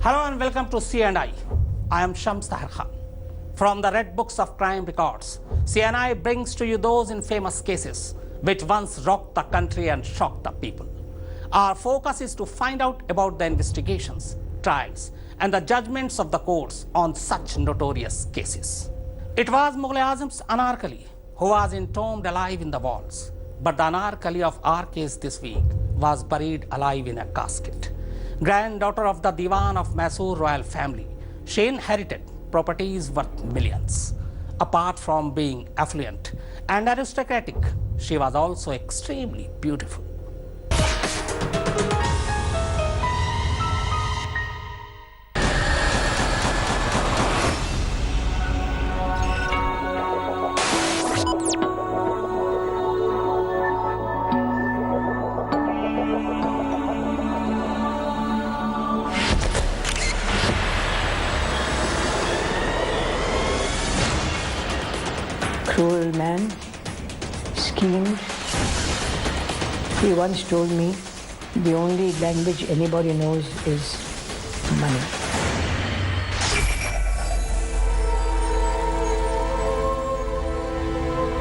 Hello and welcome to C&I. I am Shams Tahir Khan. From the Red Books of Crime Records, C&I brings to you those infamous cases which once rocked the country and shocked the people. Our focus is to find out about the investigations, trials, and the judgments of the courts on such notorious cases. It was Mughal Azam's Anarkali who was entombed alive in the walls, but the Anarkali of our case this week was buried alive in a casket. Granddaughter of the Diwan of Mysore royal family, she inherited properties worth millions. Apart from being affluent and aristocratic, she was also extremely beautiful. Cruel man, schemed. He once told me the only language anybody knows is money.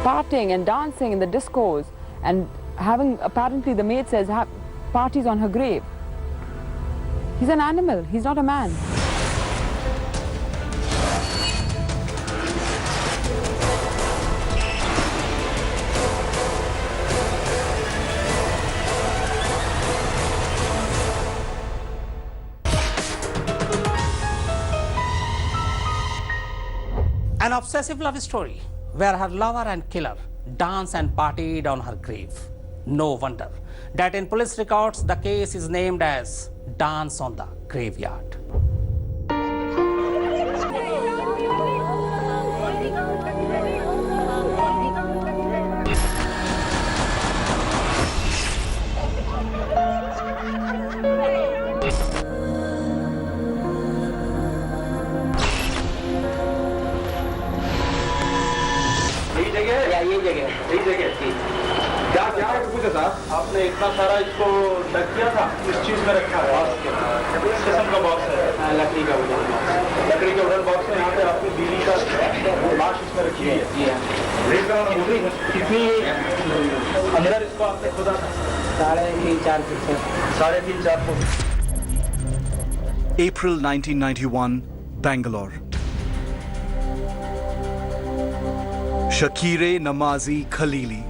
Partying and dancing in the discos and having, apparently the maid says, have parties on her grave. He's an animal, he's not a man. An obsessive love story where her lover and killer danced and partied on her grave. No wonder that in police records the case is named as Dance on the Graveyard. क्या क्या पूछा साहब आपने इतना सारा इसको ढक दिया था इस चीज में रखा है किस किस्म का बॉक्स है लकड़ी का वुडन बॉक्स में यहाँ पे आपकी बीवी का लाश इसमें रखी है कितनी अंदर इसको आपने खुदा था 3.5 foot April 1991, Bangalore. Shakire Namazi Khalili,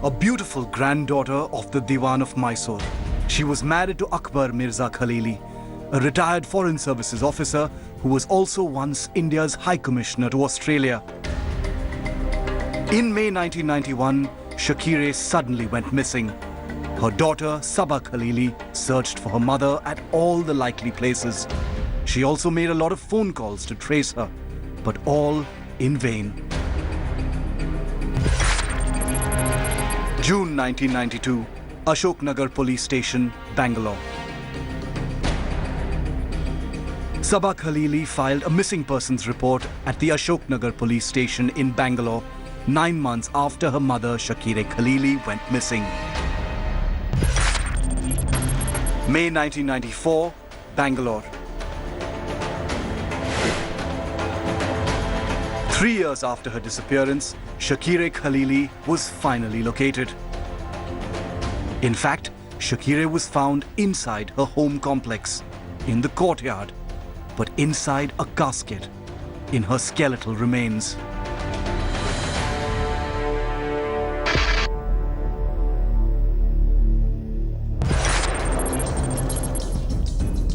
a beautiful granddaughter of the Diwan of Mysore. She was married to Akbar Mirza Khalili, a retired Foreign Services officer who was also once India's High Commissioner to Australia. In May 1991, Shakire suddenly went missing. Her daughter, Saba Khalili, searched for her mother at all the likely places. She also made a lot of phone calls to trace her, but all in vain. June 1992, Ashok Nagar Police Station, Bangalore. Saba Khalili filed a missing persons report at the Ashok Nagar Police Station in Bangalore 9 months after her mother, Shakire Khalili, went missing. May 1994, Bangalore. 3 years after her disappearance, Shakire Khalili was finally located. In fact, Shakire was found inside her home complex, in the courtyard, but inside a casket, in her skeletal remains.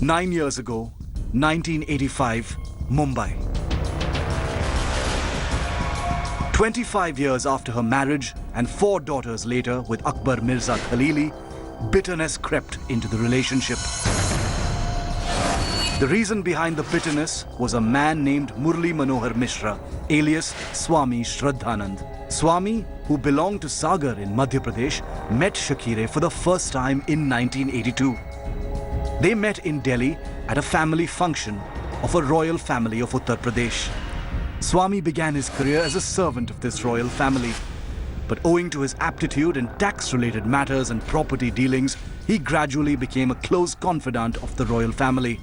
Nine years ago, 1985, Mumbai. 25 years after her marriage and 4 daughters later with Akbar Mirza Khalili, bitterness crept into the relationship. The reason behind the bitterness was a man named Murli Manohar Mishra, alias Swami Shraddhanand. Swami, who belonged to Sagar in Madhya Pradesh, met Shakire for the first time in 1982. They met in Delhi at a family function of a royal family of Uttar Pradesh. Swami began his career as a servant of this royal family. But owing to his aptitude in tax-related matters and property dealings, he gradually became a close confidant of the royal family.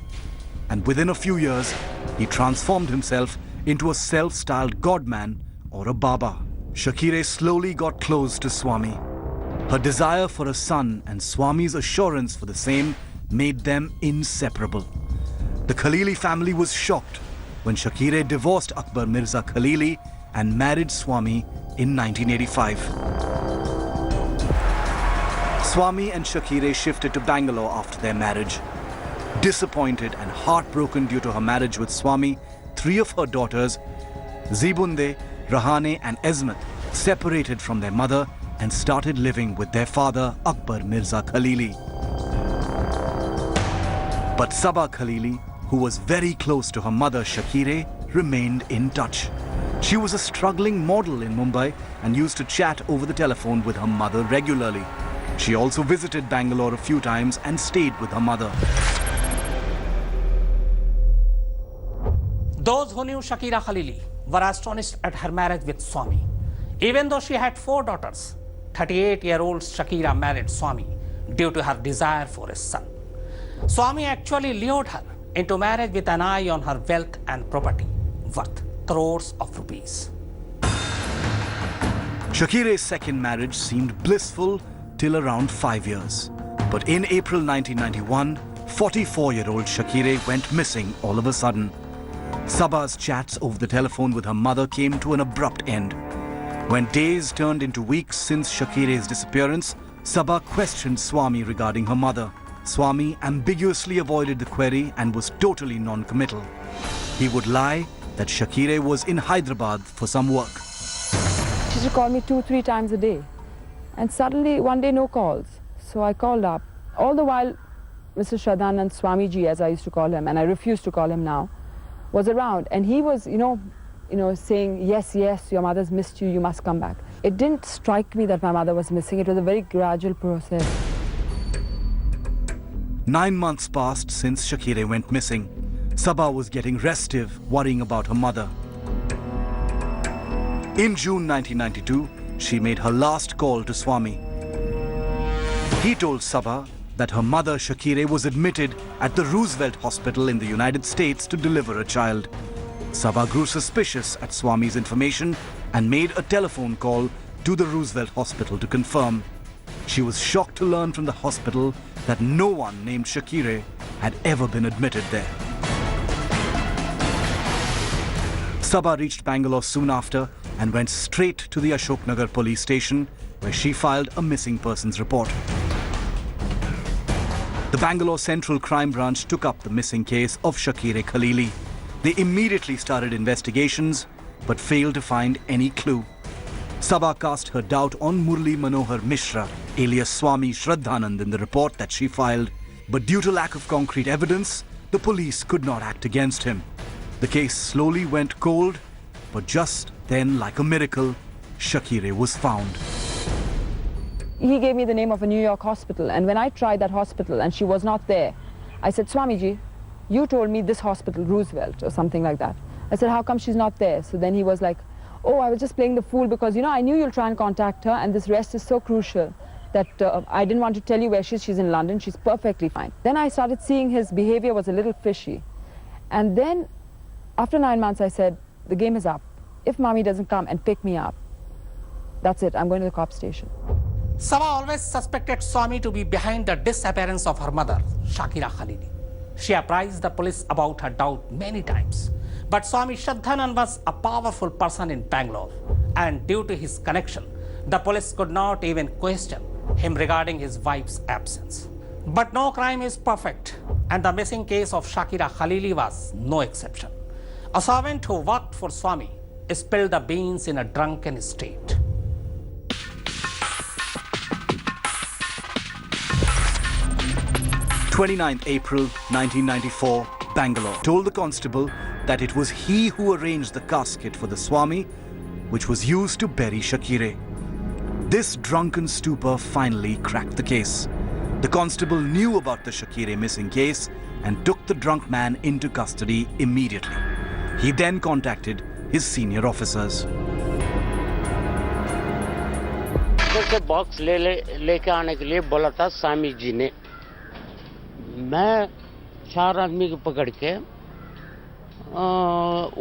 And within a few years, he transformed himself into a self-styled godman or a Baba. Shakire slowly got close to Swami. Her desire for a son and Swami's assurance for the same made them inseparable. The Khalili family was shocked when Shakire divorced Akbar Mirza Khalili and married Swami in 1985. Swami and Shakire shifted to Bangalore after their marriage. Disappointed and heartbroken due to her marriage with Swami, 3 of her daughters, Zibunde, Rahane and Esmat, separated from their mother and started living with their father Akbar Mirza Khalili. But Saba Khalili, who was very close to her mother Shakire, remained in touch. She was a struggling model in Mumbai and used to chat over the telephone with her mother regularly. She also visited Bangalore a few times and stayed with her mother. Those who knew Shakira Khalili were astonished at her marriage with Swami. Even though she had 4 daughters, 38-year-old Shakira married Swami due to her desire for a son. Swami actually lured her into marriage with an eye on her wealth and property, worth crores of rupees. Shakire's second marriage seemed blissful till around 5 years. But in April 1991, 44-year-old Shakire went missing all of a sudden. Saba's chats over the telephone with her mother came to an abrupt end. When days turned into weeks since Shakire's disappearance, Saba questioned Swami regarding her mother. Swami ambiguously avoided the query and was totally non-committal. He would lie that Shakire was in Hyderabad for some work. She used to call me 2-3 times a day. And suddenly, one day, no calls. So I called up. All the while, Mr. Shraddhanand, Swamiji, as I used to call him, and I refuse to call him now, was around. And he was, saying, yes, your mother's missed you, you must come back. It didn't strike me that my mother was missing. It was a very gradual process. 9 months passed since Shakire went missing. Saba was getting restive, worrying about her mother. In June 1992, she made her last call to Swami. He told Saba that her mother Shakire was admitted at the Roosevelt Hospital in the United States to deliver a child. Saba grew suspicious at Swami's information and made a telephone call to the Roosevelt Hospital to confirm. She was shocked to learn from the hospital that no one named Shakire had ever been admitted there. Saba reached Bangalore soon after and went straight to the Ashoknagar police station, where she filed a missing persons report. The Bangalore Central Crime Branch took up the missing case of Shakire Khalili. They immediately started investigations, but failed to find any clue. Saba cast her doubt on Murli Manohar Mishra, alias Swami Shraddhanand, in the report that she filed. But due to lack of concrete evidence, the police could not act against him. The case slowly went cold, but just then, like a miracle, Shakire was found. He gave me the name of a New York hospital, and when I tried that hospital and she was not there, I said, Swamiji, you told me this hospital, Roosevelt, or something like that. I said, how come she's not there? So then he was like, oh, I was just playing the fool because, I knew you'll try and contact her, and this rest is so crucial that I didn't want to tell you where she is. She's in London. She's perfectly fine. Then I started seeing his behavior was a little fishy. And then, after 9 months, I said, the game is up. If Mommy doesn't come and pick me up, that's it. I'm going to the cop station. Saba always suspected Swami to be behind the disappearance of her mother, Shakira Khalili. She apprised the police about her doubt many times. But Swami Shraddhanand was a powerful person in Bangalore, and due to his connection, the police could not even question him regarding his wife's absence. But no crime is perfect, and the missing case of Shakira Khalili was no exception. A servant who worked for Swami spilled the beans in a drunken state. April 1994, Bangalore told the constable that it was he who arranged the casket for the Swami, which was used to bury Shakire. This drunken stupor finally cracked the case. The constable knew about the Shakire missing case and took the drunk man into custody immediately. He then contacted his senior officers. से box लेके आने के लिए बोला था स्वामी जी ने। मैं 4 आदमी को पकड़ के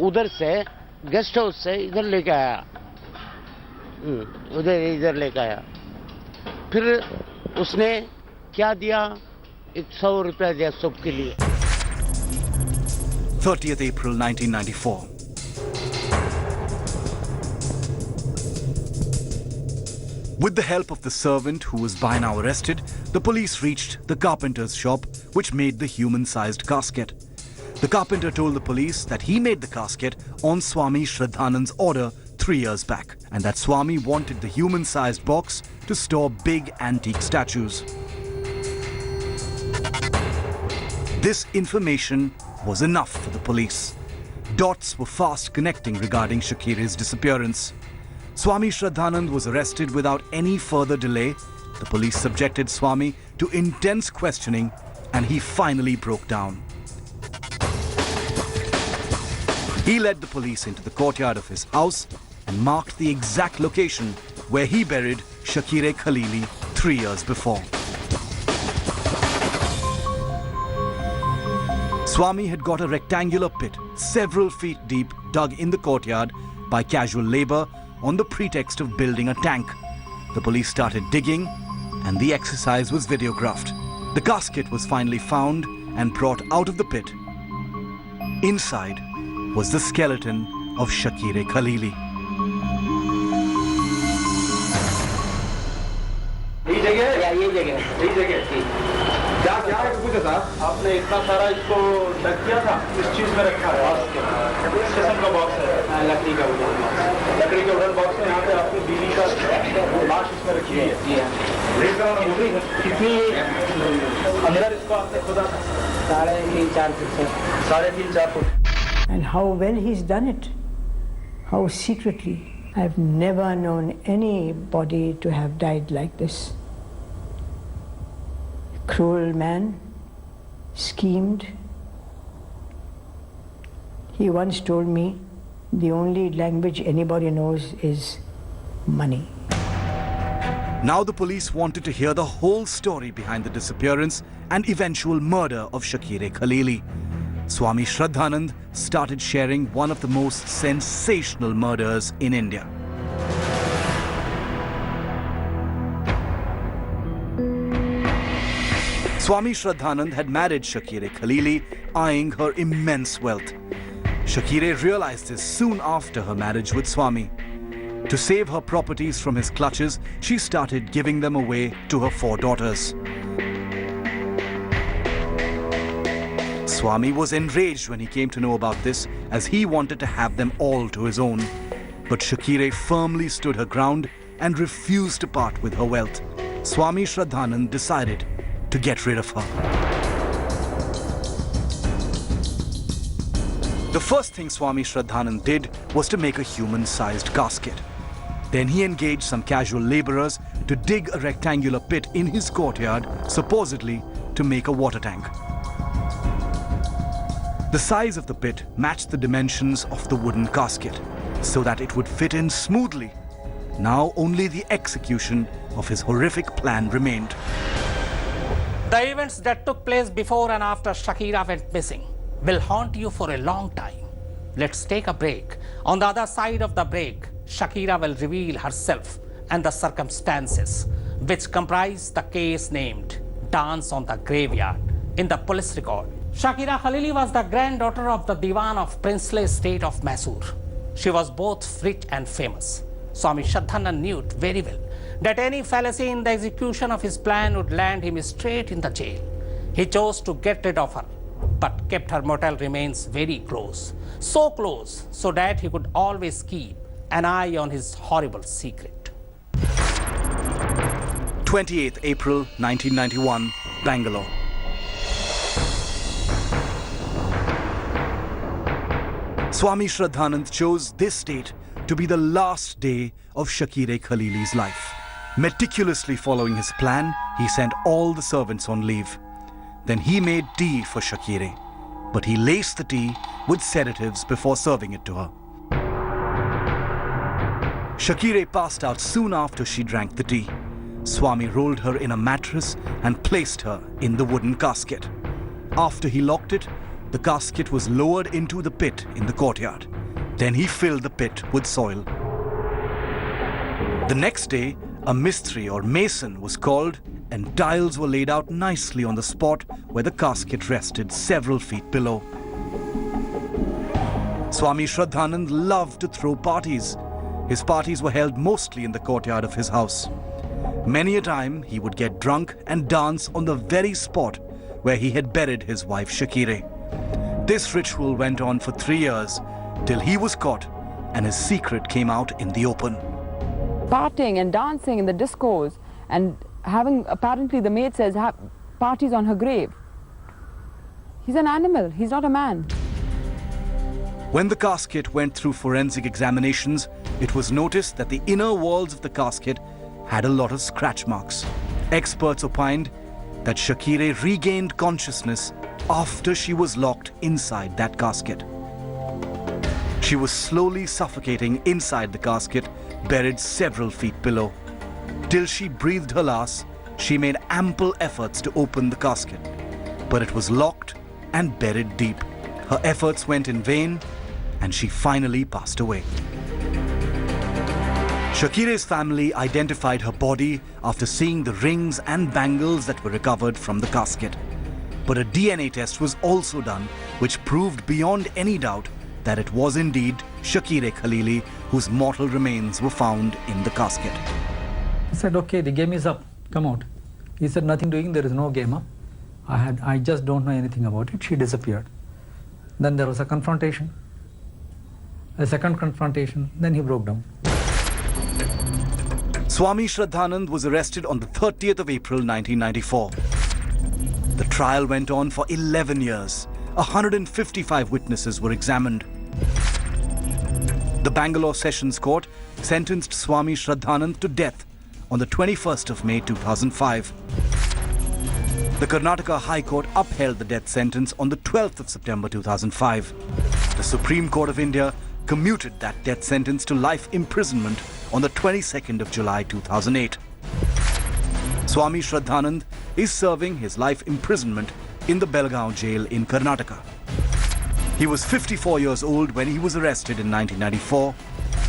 उधर से गेस्ट हाउस से इधर लेके आया, इधर लेके आया। फिर उसने क्या दिया, 100 रुपया दिया सबके लिए। 30th April 1994. With the help of the servant who was by now arrested, the police reached the carpenter's shop which made the human-sized casket. The carpenter told the police that he made the casket on Swami Shraddhanand's order 3 years back, and that Swami wanted the human-sized box to store big antique statues. This information was enough for the police. Dots were fast connecting regarding Shakire's disappearance. Swami Shraddhanand was arrested without any further delay. The police subjected Swami to intense questioning and he finally broke down. He led the police into the courtyard of his house and marked the exact location where he buried Shakire Khalili 3 years before. Swami had got a rectangular pit several feet deep dug in the courtyard by casual labor on the pretext of building a tank. The police started digging and the exercise was videographed. The casket was finally found and brought out of the pit. Inside was the skeleton of Shakire Khalili. क्या पूछा था आपने, इतना सारा इसको ढक किया था, इस चीज में रखा है स्टेशन का बॉक्स है, लकड़ी का वुडन बॉक्स है। यहाँ पे आपकी बीवी का लाश इसमें रखी है। कितनी अंदर इसको आपने खुदा? 3.5-4 फुट से। 3.5-4 foot. And how well he's done it, how secretly. I've never known anybody to have died like this. Cruel man, schemed. He once told me the only language anybody knows is money. Now the police wanted to hear the whole story behind the disappearance and eventual murder of Shakire Khalili. Swami Shraddhanand started sharing one of the most sensational murders in India. Swami Shraddhanand had married Shakire Khalili, eyeing her immense wealth. Shakire realized this soon after her marriage with Swami. To save her properties from his clutches, she started giving them away to her 4 daughters. Swami was enraged when he came to know about this, as he wanted to have them all to his own. But Shakire firmly stood her ground and refused to part with her wealth. Swami Shraddhanand decided to get rid of her. The first thing Swami Shraddhanand did was to make a human-sized casket. Then he engaged some casual laborers to dig a rectangular pit in his courtyard, supposedly to make a water tank. The size of the pit matched the dimensions of the wooden casket, so that it would fit in smoothly. Now only the execution of his horrific plan remained. The events that took place before and after Shakira went missing will haunt you for a long time. Let's take a break. On the other side of the break, Shakira will reveal herself and the circumstances which comprise the case named Dance on the Graveyard in the police record. Shakira Khalili was the granddaughter of the Diwan of princely state of Mysore. She was both rich and famous. Swami Shraddhanand knew it very well that any fallacy in the execution of his plan would land him straight in the jail. He chose to get rid of her, but kept her mortal remains very close. So close, so that he could always keep an eye on his horrible secret. 28th April 1991, Bangalore. Swami Shraddhanand chose this date to be the last day of Shakire Khalili's life. Meticulously following his plan, he sent all the servants on leave. Then he made tea for Shakire, but he laced the tea with sedatives before serving it to her. Shakire passed out soon after she drank the tea. Swami rolled her in a mattress and placed her in the wooden casket. After he locked it, the casket was lowered into the pit in the courtyard. Then he filled the pit with soil. The next day, a mistri or mason was called and tiles were laid out nicely on the spot where the casket rested several feet below. Swami Shraddhanand loved to throw parties. His parties were held mostly in the courtyard of his house. Many a time he would get drunk and dance on the very spot where he had buried his wife Shakire. This ritual went on for 3 years till he was caught and his secret came out in the open. Partying and dancing in the discos and having, apparently the maid says, parties on her grave. He's an animal, he's not a man. When the casket went through forensic examinations, it was noticed that the inner walls of the casket had a lot of scratch marks. Experts opined that Shakire regained consciousness after she was locked inside that casket. She was slowly suffocating inside the casket, buried several feet below. Till she breathed her last, she made ample efforts to open the casket, but it was locked and buried deep. Her efforts went in vain, and she finally passed away. Shakire's family identified her body after seeing the rings and bangles that were recovered from the casket. But a DNA test was also done, which proved beyond any doubt that it was indeed Shakire Khalili whose mortal remains were found in the casket. I said, okay, the game is up, come out. He said, nothing doing, there is no game up. I just don't know anything about it. She disappeared. Then there was a confrontation. A second confrontation, then he broke down. Swami Shraddhanand was arrested on the 30th of April 1994. The trial went on for 11 years. 155 witnesses were examined. The Bangalore Sessions Court sentenced Swami Shraddhanand to death on the 21st of May 2005. The Karnataka High Court upheld the death sentence on the 12th of September 2005. The Supreme Court of India commuted that death sentence to life imprisonment on the 22nd of July 2008. Swami Shraddhanand is serving his life imprisonment in the Belgaum jail in Karnataka. He was 54 years old when he was arrested in 1994.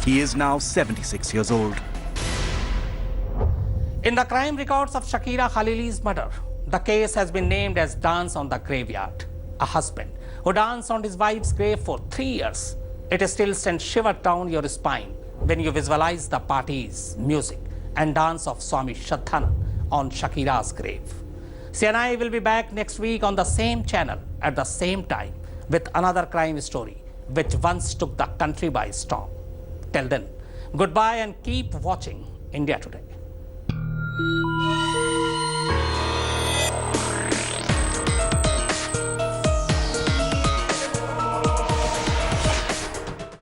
He is now 76 years old. In the crime records of Shakira Khalili's murder, the case has been named as Dance on the Graveyard. A husband who danced on his wife's grave for 3 years. It still sends shiver down your spine when you visualize the parties, music and dance of Swami Shraddhanand on Shakira's grave. CNI will be back next week on the same channel at the same time with another crime story which once took the country by storm. Till then, goodbye and keep watching India Today.